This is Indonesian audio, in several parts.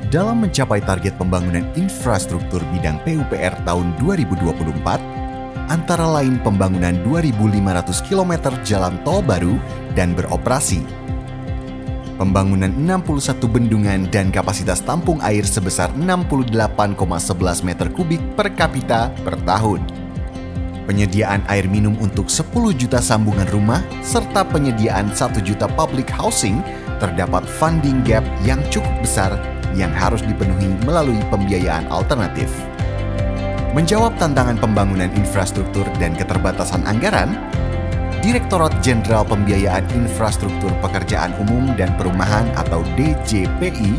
Dalam mencapai target pembangunan infrastruktur bidang PUPR tahun 2024, antara lain pembangunan 2.500 km jalan tol baru dan beroperasi, pembangunan 61 bendungan dan kapasitas tampung air sebesar 68,11 meter kubik per kapita per tahun, penyediaan air minum untuk 10 juta sambungan rumah, serta penyediaan 1 juta public housing. Terdapat funding gap yang cukup besar yang harus dipenuhi melalui pembiayaan alternatif. Menjawab tantangan pembangunan infrastruktur dan keterbatasan anggaran, Direktorat Jenderal Pembiayaan Infrastruktur Pekerjaan Umum dan Perumahan atau DJPI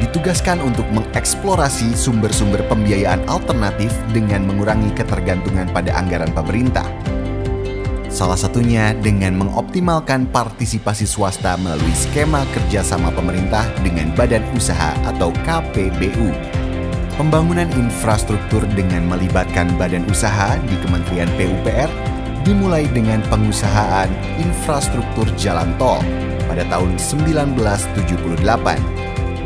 ditugaskan untuk mengeksplorasi sumber-sumber pembiayaan alternatif dengan mengurangi ketergantungan pada anggaran pemerintah. Salah satunya dengan mengoptimalkan partisipasi swasta melalui skema kerjasama pemerintah dengan badan usaha atau KPBU. Pembangunan infrastruktur dengan melibatkan badan usaha di Kementerian PUPR dimulai dengan pengusahaan infrastruktur jalan tol pada tahun 1978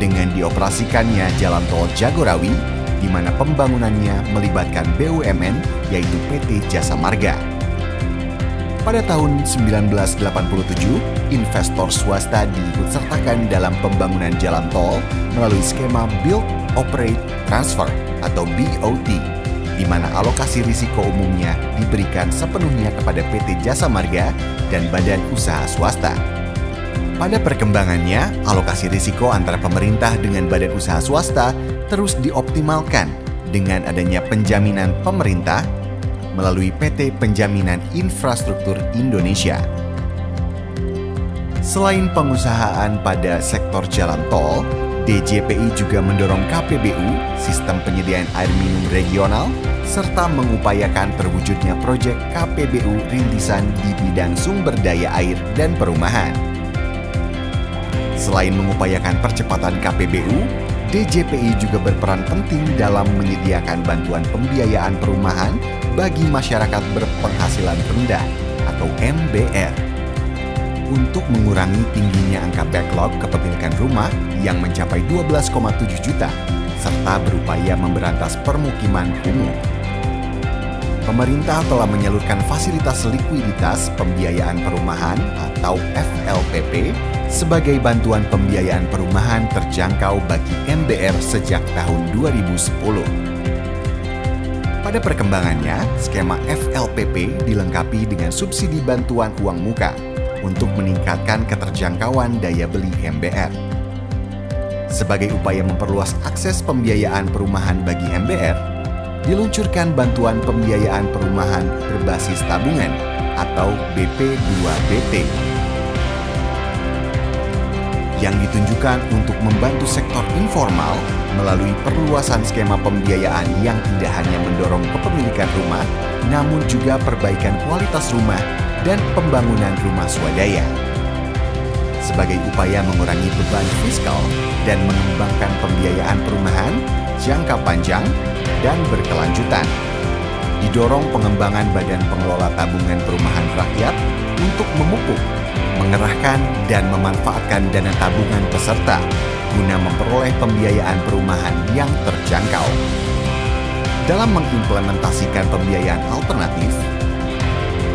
dengan dioperasikannya jalan tol Jagorawi di mana pembangunannya melibatkan BUMN yaitu PT Jasa Marga. Pada tahun 1987, investor swasta diikutsertakan dalam pembangunan jalan tol melalui skema Build, Operate, Transfer atau BOT, di mana alokasi risiko umumnya diberikan sepenuhnya kepada PT Jasa Marga dan badan usaha swasta. Pada perkembangannya, alokasi risiko antara pemerintah dengan badan usaha swasta terus dioptimalkan dengan adanya penjaminan pemerintah melalui PT Penjaminan Infrastruktur Indonesia. Selain pengusahaan pada sektor jalan tol, DJPI juga mendorong KPBU, sistem penyediaan air minum regional, serta mengupayakan terwujudnya proyek KPBU rintisan di bidang sumber daya air dan perumahan. Selain mengupayakan percepatan KPBU, DJPI juga berperan penting dalam menyediakan bantuan pembiayaan perumahan bagi masyarakat berpenghasilan rendah atau MBR untuk mengurangi tingginya angka backlog kepemilikan rumah yang mencapai 12,7 juta serta berupaya memberantas permukiman kumuh. Pemerintah telah menyalurkan fasilitas likuiditas pembiayaan perumahan atau FLPP sebagai bantuan pembiayaan perumahan terjangkau bagi MBR sejak tahun 2010. Pada perkembangannya, skema FLPP dilengkapi dengan subsidi bantuan uang muka untuk meningkatkan keterjangkauan daya beli MBR. Sebagai upaya memperluas akses pembiayaan perumahan bagi MBR, diluncurkan bantuan pembiayaan perumahan berbasis tabungan atau BP2BT yang ditunjukkan untuk membantu sektor informal melalui perluasan skema pembiayaan yang tidak hanya mendorong kepemilikan rumah, namun juga perbaikan kualitas rumah dan pembangunan rumah swadaya. Sebagai upaya mengurangi beban fiskal dan mengembangkan pembiayaan perumahan jangka panjang dan berkelanjutan, didorong pengembangan Badan Pengelola Tabungan Perumahan Rakyat untuk memupuk, mengerahkan, dan memanfaatkan dana tabungan peserta guna memperoleh pembiayaan perumahan yang terjangkau. Dalam mengimplementasikan pembiayaan alternatif,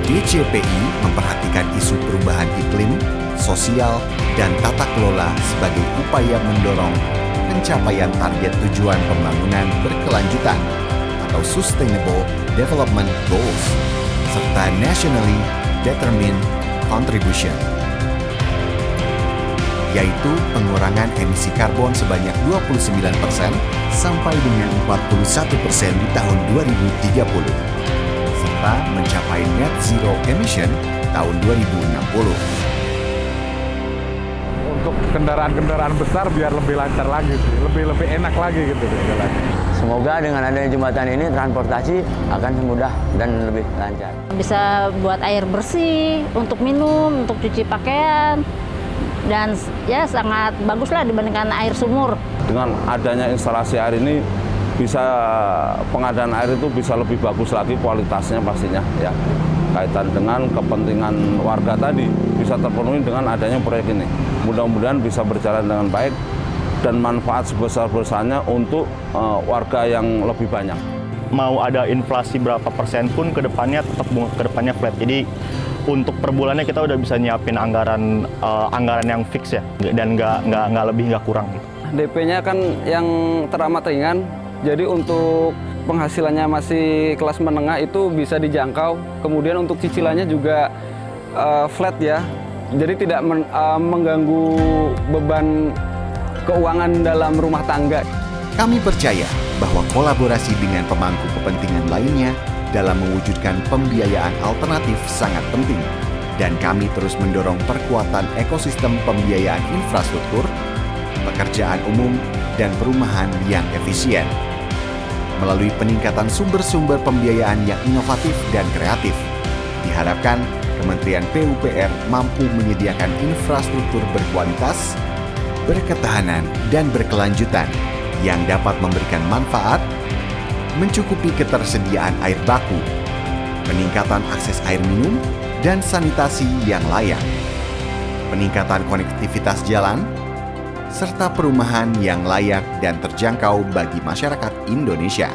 DJPI memperhatikan isu perubahan iklim, sosial, dan tata kelola sebagai upaya mendorong pencapaian target tujuan pembangunan berkelanjutan atau Sustainable Development Goals, serta Nationally Determined Contribution, yaitu pengurangan emisi karbon sebanyak 29% sampai dengan 41% di tahun 2030, serta mencapai net zero emission tahun 2060. Untuk kendaraan-kendaraan besar biar lebih lancar lagi sih, lebih enak lagi gitu. Semoga dengan adanya jembatan ini transportasi akan semudah dan lebih lancar. Bisa buat air bersih, untuk minum, untuk cuci pakaian, dan ya sangat bagus lah dibandingkan air sumur. Dengan adanya instalasi air ini, bisa pengadaan air itu bisa lebih bagus lagi kualitasnya pastinya ya. Kaitan dengan kepentingan warga tadi bisa terpenuhi dengan adanya proyek ini. Mudah-mudahan bisa berjalan dengan baik dan manfaat sebesar-besarnya untuk warga yang lebih banyak. Mau ada inflasi berapa persen pun ke depannya tetap bunga ke depannya flat. Jadi untuk per bulannya kita udah bisa nyiapin anggaran yang fix ya, dan nggak lebih nggak kurang gitu. DP-nya kan yang teramat ringan, jadi untuk penghasilannya masih kelas menengah itu bisa dijangkau. Kemudian untuk cicilannya juga flat ya, jadi tidak mengganggu beban keuangan dalam rumah tangga. Kami percaya bahwa kolaborasi dengan pemangku kepentingan lainnya dalam mewujudkan pembiayaan alternatif sangat penting, dan kami terus mendorong perkuatan ekosistem pembiayaan infrastruktur, pekerjaan umum, dan perumahan yang efisien. Melalui peningkatan sumber-sumber pembiayaan yang inovatif dan kreatif, diharapkan Kementerian PUPR mampu menyediakan infrastruktur berkualitas, berketahanan, dan berkelanjutan yang dapat memberikan manfaat, mencukupi ketersediaan air baku, peningkatan akses air minum, dan sanitasi yang layak, peningkatan konektivitas jalan, serta perumahan yang layak dan terjangkau bagi masyarakat Indonesia.